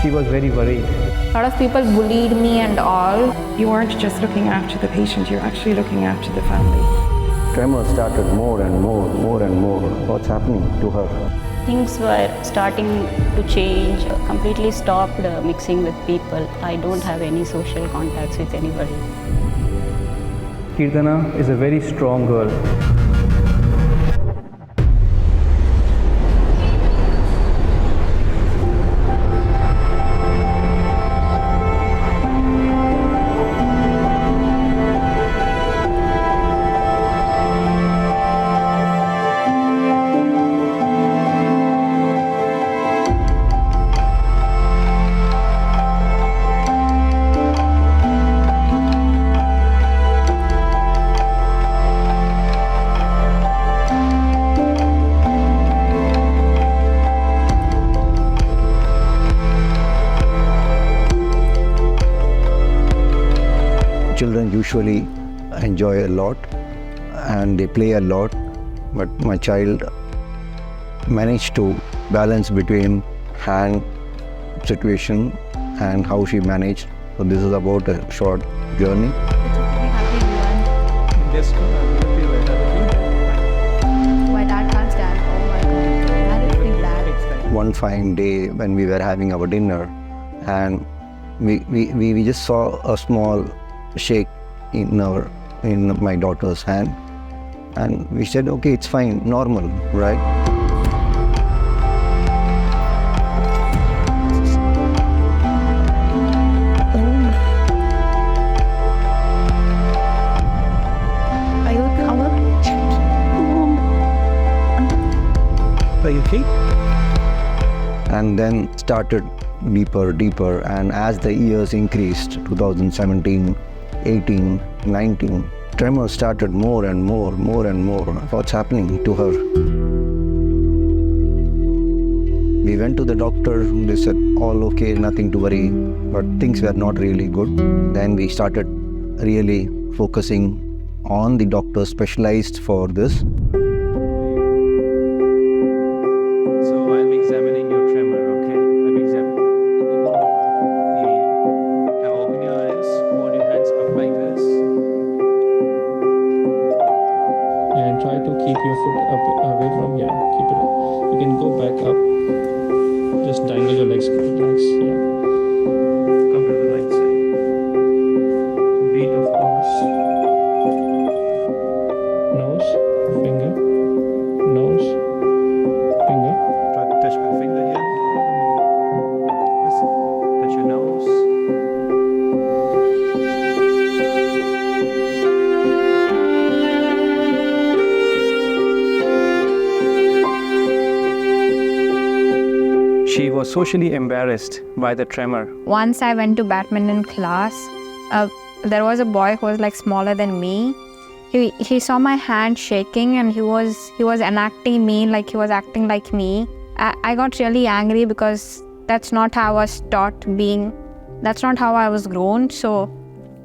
she was very worried. A lot of people bullied me and all. You weren't just looking after the patient, you're actually looking after the family. Tremor started more and more. What's happening to her? Things were starting to change, completely stopped mixing with people. I don't have any social contacts with anybody. Kirtana is a very strong girl. Children usually enjoy a lot and they play a lot, but my child managed to balance between hand situation and how she managed. So this is about a short journey. My dad can't stand. Oh my God. That is pretty glad. One fine day when we were having our dinner and we just saw a small shake in my daughter's hand, and we said, okay, it's fine, normal, right? Are you covered? Are you okay? And then started deeper, and as the years increased, 2017, 18, 19, tremor started more and more. What's happening to her? We went to the doctor, they said all okay, nothing to worry, but things were not really good. Then we started really focusing on the doctor specialized for this. So I'll be examining your tremor, okay? I'll be examining. Now open your eyes, hold your hands up like this. And try to keep your foot up away from here. Keep it up. You can go back up. Just dangle your legs, relax, yeah. Come to the right side. Beat of pulse. Nose, finger, nose, finger. Try to touch my finger here. Listen. Touch your nose. She was socially embarrassed by the tremor. Once I went to badminton class. There was a boy who was like smaller than me. He saw my hand shaking and he was enacting me like he was acting like me. I got really angry because that's not how I was taught being. That's not how I was grown. So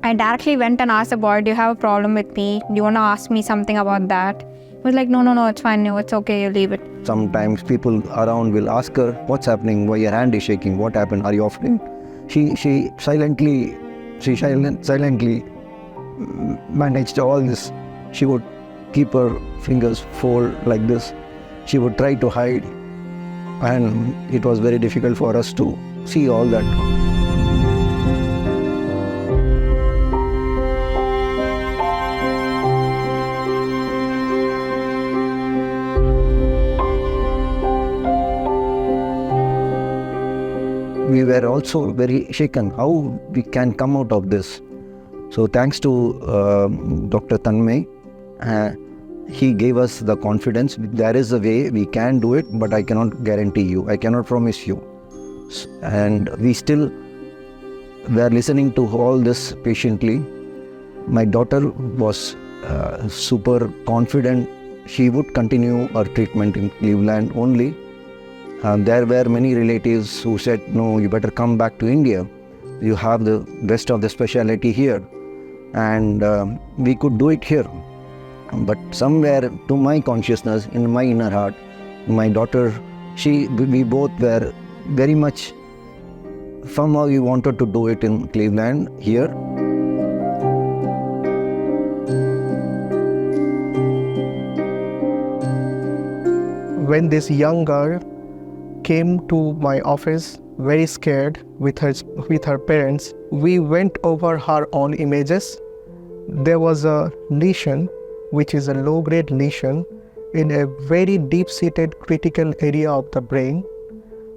I directly went and asked the boy, do you have a problem with me? Do you want to ask me something about that? He was like, no, it's fine. No, it's okay. You leave it. Sometimes people around will ask her, what's happening? Why your hand is shaking? What happened? Are you offering? She silently managed all this. She would keep her fingers fold like this. She would try to hide, and it was very difficult for us to see all that. We were also very shaken how we can come out of this. So thanks to Dr. Tanmay, he gave us the confidence. There is a way, we can do it, but I cannot guarantee you, I cannot promise you. And we still were listening to all this patiently. My daughter was super confident. She would continue her treatment in Cleveland only. There were many relatives who said, no, you better come back to India. You have the best of the specialty here. And we could do it here. But somewhere to my consciousness, in my inner heart, my daughter, we both were very much somehow he wanted to do it in Cleveland here. When this young girl came to my office very scared with her parents, we went over her own images. There was a lesion, which is a low-grade lesion, in a very deep-seated critical area of the brain,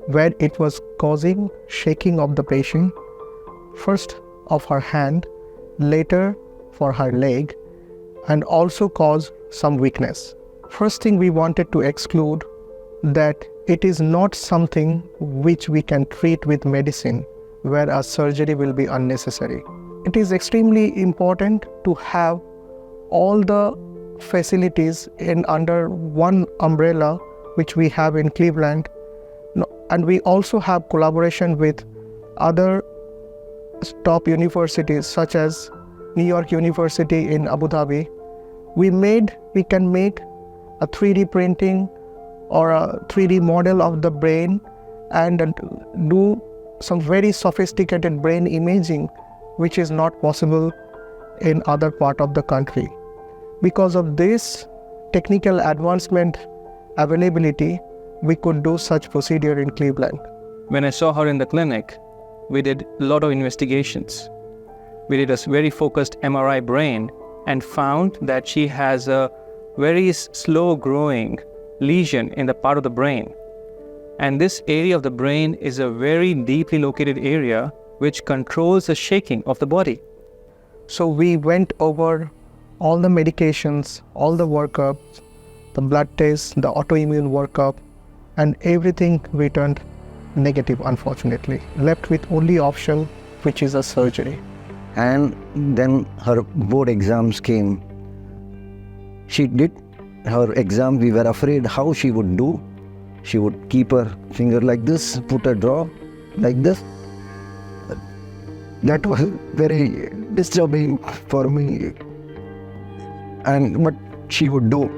where it was causing shaking of the patient, first of her hand, later for her leg, and also caused some weakness. First thing we wanted to exclude that it is not something which we can treat with medicine, where a surgery will be unnecessary. It is extremely important to have all the facilities under one umbrella, which we have in Cleveland, and we also have collaboration with other top universities such as New York University in Abu Dhabi. We can make a 3D printing or a 3D model of the brain and do some very sophisticated brain imaging, which is not possible in other part of the country. Because of this technical advancement availability, we could do such procedure in Cleveland. When I saw her in the clinic, we did a lot of investigations. We did a very focused MRI brain and found that she has a very slow growing lesion in the part of the brain. And this area of the brain is a very deeply located area which controls the shaking of the body. So we went over all the medications, all the workups, the blood tests, the autoimmune workup, and everything returned negative, unfortunately. Left with only option, which is a surgery. And then her board exams came. She did her exam. We were afraid how she would do. She would keep her finger like this, put a draw like this. That was very disturbing for me. And what she would do.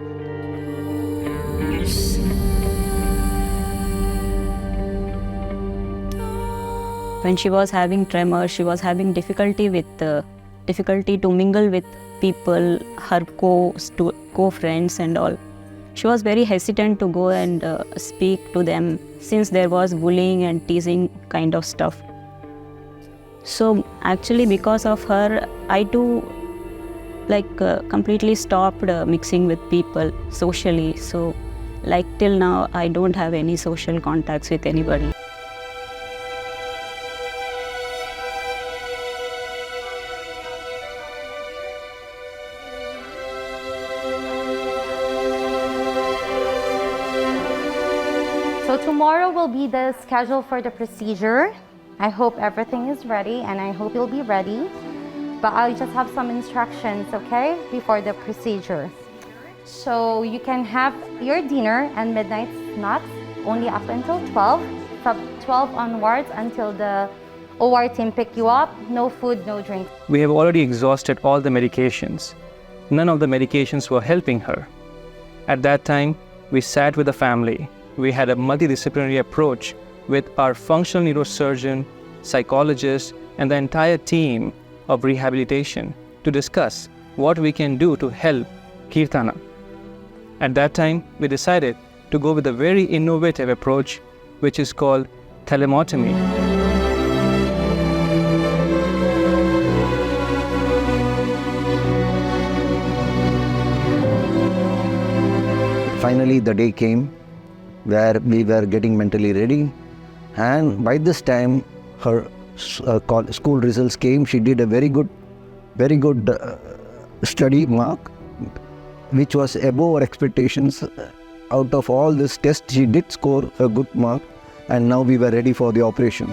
When she was having tremor, she was having difficulty to mingle with people, her co-friends and all. She was very hesitant to go and speak to them, since there was bullying and teasing kind of stuff. So actually, because of her, I too completely stopped mixing with people socially. So till now, I don't have any social contacts with anybody. So tomorrow will be the schedule for the procedure. I hope everything is ready, and I hope you'll be ready. But I'll just have some instructions, okay, before the procedure. So you can have your dinner and midnight snacks only up until 12. From 12 onwards until the OR team pick you up, no food, no drink. We have already exhausted all the medications. None of the medications were helping her. At that time, we sat with the family. We had a multidisciplinary approach with our functional neurosurgeon, psychologist, and the entire team of rehabilitation to discuss what we can do to help Kirtana. At that time, we decided to go with a very innovative approach, which is called telemotomy. Finally, the day came where we were getting mentally ready, and by this time her school results came. She did a very good study mark, which was above our expectations. Out of all this test, she did score a good mark, and now we were ready for the operation.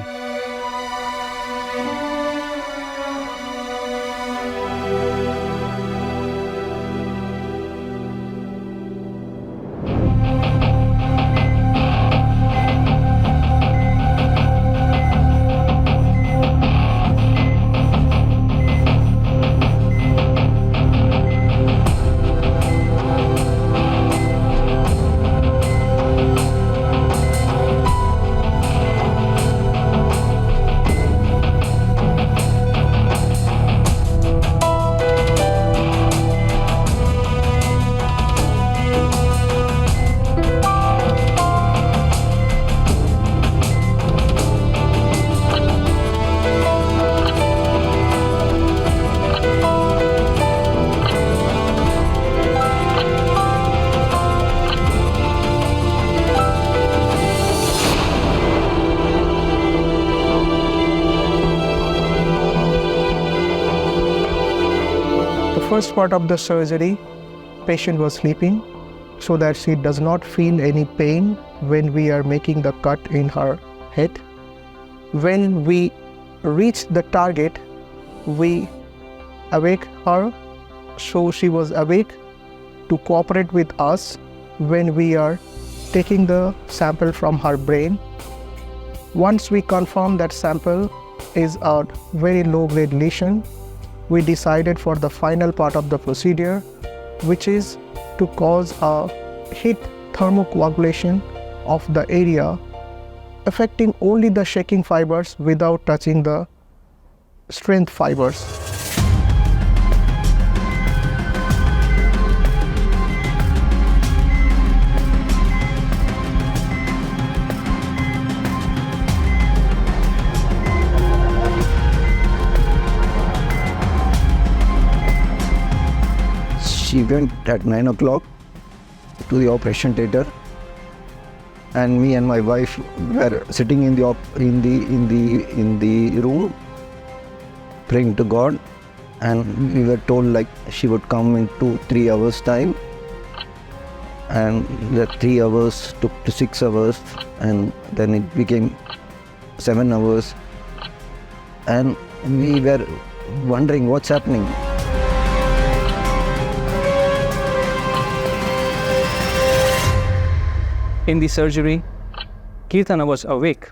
first part of the surgery, patient was sleeping so that she does not feel any pain when we are making the cut in her head. When we reached the target, we awake her, so she was awake to cooperate with us when we are taking the sample from her brain. Once we confirm that sample is a very low-grade lesion, we decided for the final part of the procedure, which is to cause a heat thermocoagulation of the area, affecting only the shaking fibers without touching the strength fibers. She went at 9 o'clock to the operation theater, and me and my wife were sitting in the room praying to God, and we were told like she would come in 2-3 hours time, and the 3 hours took to 6 hours, and then it became 7 hours, and we were wondering what's happening. In the surgery, Kirtana was awake,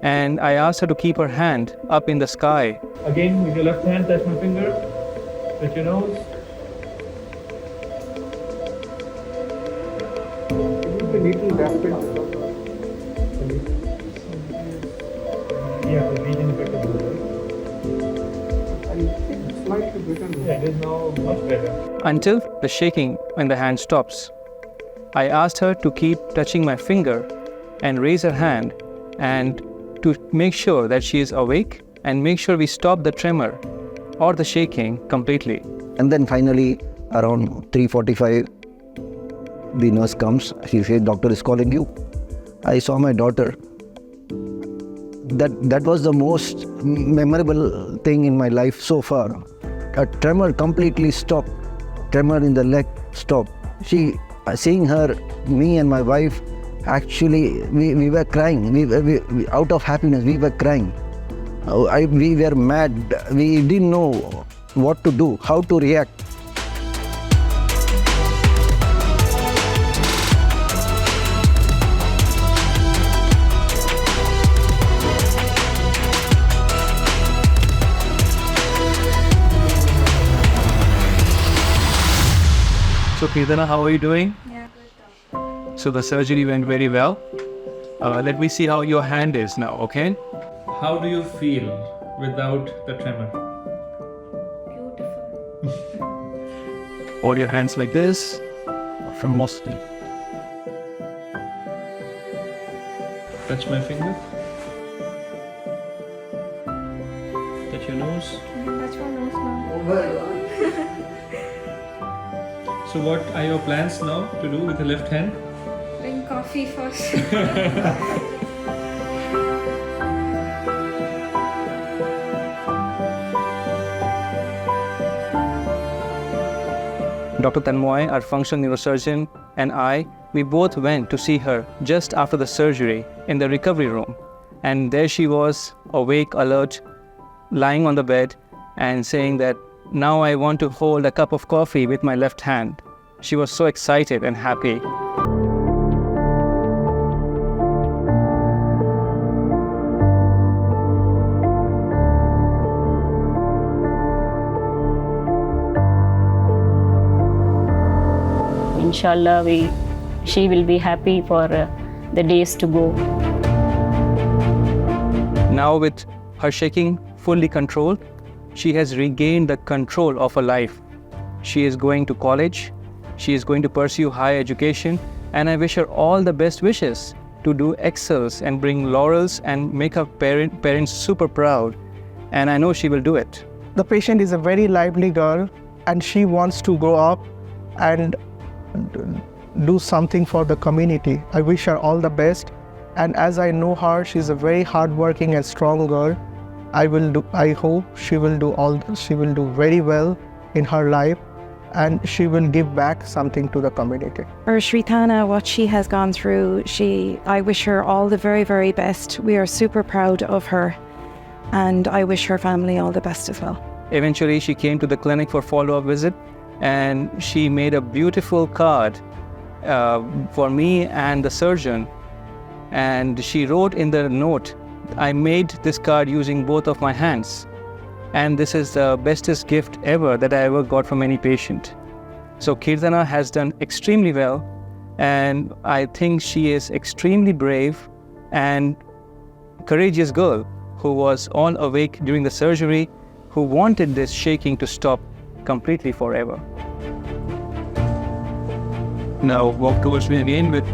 and I asked her to keep her hand up in the sky. Again, with your left hand, touch my finger, touch your nose. Yeah, the region better. I think it's slightly better. Yeah, it is now much better. Until the shaking in the hand stops. I asked her to keep touching my finger and raise her hand, and to make sure that she is awake and make sure we stop the tremor or the shaking completely. And then finally, around 3:45, the nurse comes. She says, "Doctor is calling you." I saw my daughter. That was the most memorable thing in my life so far. A tremor completely stopped. Tremor in the leg stopped. Seeing her, me and my wife, actually we were crying. We out of happiness, we were crying. We were mad. We didn't know what to do, how to react. So Kirtana, how are you doing? Yeah, good. So the surgery went very well. Let me see how your hand is now, okay? How do you feel without the tremor? Beautiful. Hold your hands like this. From mostly. Touch my finger. Touch your nose. That's my nose now. So what are your plans now to do with the left hand? Drink coffee first. Dr. Tanmoy, our functional neurosurgeon, and I, we both went to see her just after the surgery in the recovery room. And there she was, awake, alert, lying on the bed and saying that, "Now I want to hold a cup of coffee with my left hand." She was so excited and happy. Inshallah, she will be happy for the days to go. Now with her shaking fully controlled, she has regained the control of her life. She is going to college, she is going to pursue higher education, and I wish her all the best wishes to do excels and bring laurels and make her parents super proud. And I know she will do it. The patient is a very lively girl, and she wants to grow up and do something for the community. I wish her all the best, and as I know her, she's a very hardworking and strong girl. I hope she will do very well in her life, and she will give back something to the community. For Shritana, what she has gone through, I wish her all the very, very best. We are super proud of her, and I wish her family all the best as well. Eventually, she came to the clinic for follow-up visit, and she made a beautiful card for me and the surgeon. And she wrote in the note, "I made this card using both of my hands. And this is the bestest gift ever that I ever got from any patient." So Kirtana has done extremely well, and I think she is extremely brave and courageous girl who was all awake during the surgery, who wanted this shaking to stop completely forever. Now walk towards me again with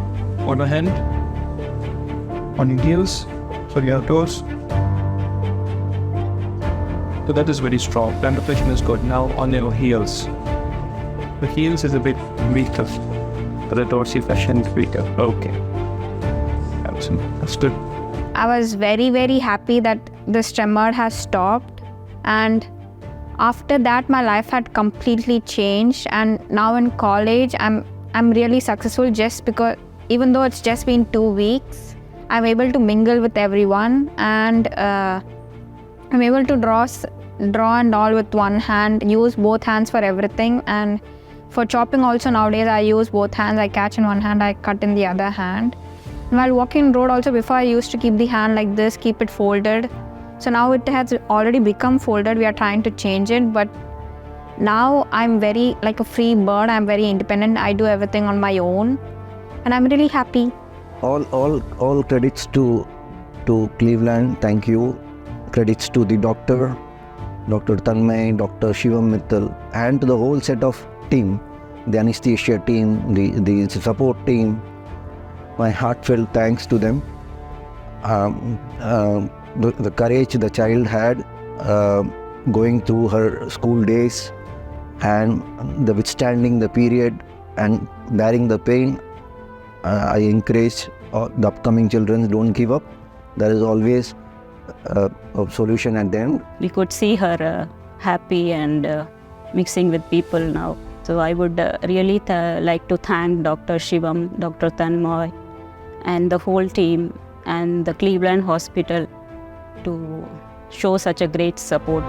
one hand on your heels, so your toes. So that is very strong. Plantar is good. Now on your heels. The heels is a bit weaker, but the dorsiflexion is weaker. Okay. That's good. I was very, very happy that this tremor has stopped, and after that my life had completely changed. And now in college I'm really successful, just because even though it's just been 2 weeks, I'm able to mingle with everyone, and I'm able to draw and all with one hand, use both hands for everything. And for chopping also nowadays I use both hands. I catch in one hand, I cut in the other hand. And while walking road also, before I used to keep the hand like this, keep it folded. So now it has already become folded. We are trying to change it, but now I'm very like a free bird. I'm very independent. I do everything on my own, and I'm really happy. All credits to Cleveland. Thank you. Credits to the doctor, Dr. Tanmay, Dr. Shivam Mittal, and to the whole set of team, the anesthesia team, the support team. My heartfelt thanks to them. The courage the child had going through her school days, and the withstanding the period and bearing the pain. I encourage the upcoming children, don't give up. There is always a solution at the end. We could see her happy and mixing with people now. So I would really like to thank Dr. Shivam, Dr. Tanmay, and the whole team and the Cleveland Hospital to show such a great support.